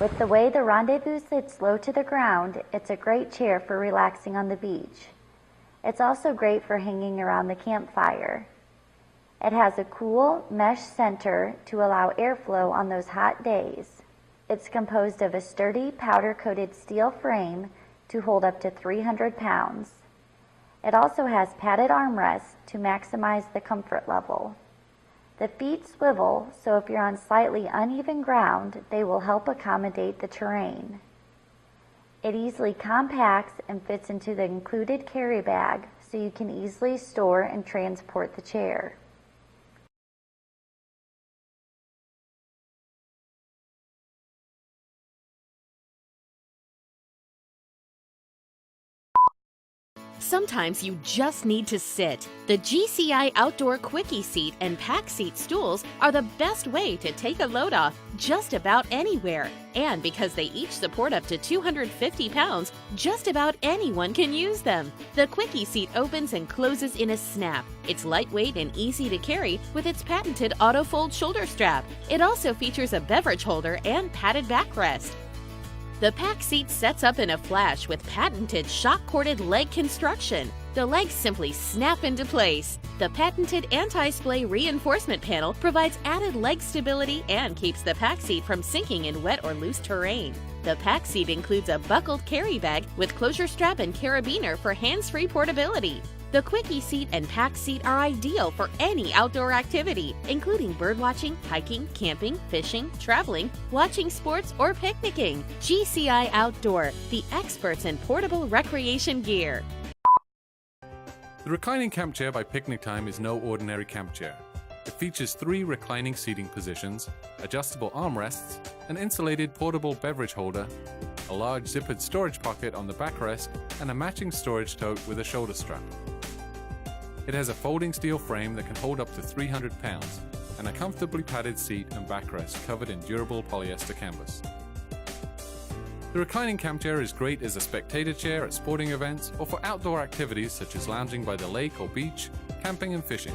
With the way the Rendezvous sits low to the ground, it's a great chair for relaxing on the beach. It's also great for hanging around the campfire. It has a cool mesh center to allow airflow on those hot days. It's composed of a sturdy powder-coated steel frame to hold up to 300 pounds. It also has padded armrests to maximize the comfort level. The feet swivel, so if you're on slightly uneven ground, they will help accommodate the terrain. It easily compacts and fits into the included carry bag, so you can easily store and transport the chair. Sometimes you just need to sit. The GCI Outdoor Quik-E-Seat and Pack Seat stools are the best way to take a load off just about anywhere. And because they each support up to 250 pounds, just about anyone can use them. The Quik-E-Seat opens and closes in a snap. It's lightweight and easy to carry with its patented auto-fold shoulder strap. It also features a beverage holder and padded backrest. The pack seat sets up in a flash with patented shock-corded leg construction. The legs simply snap into place. The patented anti-splay reinforcement panel provides added leg stability and keeps the pack seat from sinking in wet or loose terrain. The pack seat includes a buckled carry bag with closure strap and carabiner for hands-free portability. The Quik-E-Seat and Pack Seat are ideal for any outdoor activity, including birdwatching, hiking, camping, fishing, traveling, watching sports, or picnicking. GCI Outdoor, the experts in portable recreation gear. The Reclining Camp Chair by Picnic Time is no ordinary camp chair. It features 3 reclining seating positions, adjustable armrests, an insulated portable beverage holder, a large zippered storage pocket on the backrest, and a matching storage tote with a shoulder strap. It has a folding steel frame that can hold up to 300 pounds and a comfortably padded seat and backrest covered in durable polyester canvas. The reclining camp chair is great as a spectator chair at sporting events or for outdoor activities such as lounging by the lake or beach, camping and fishing.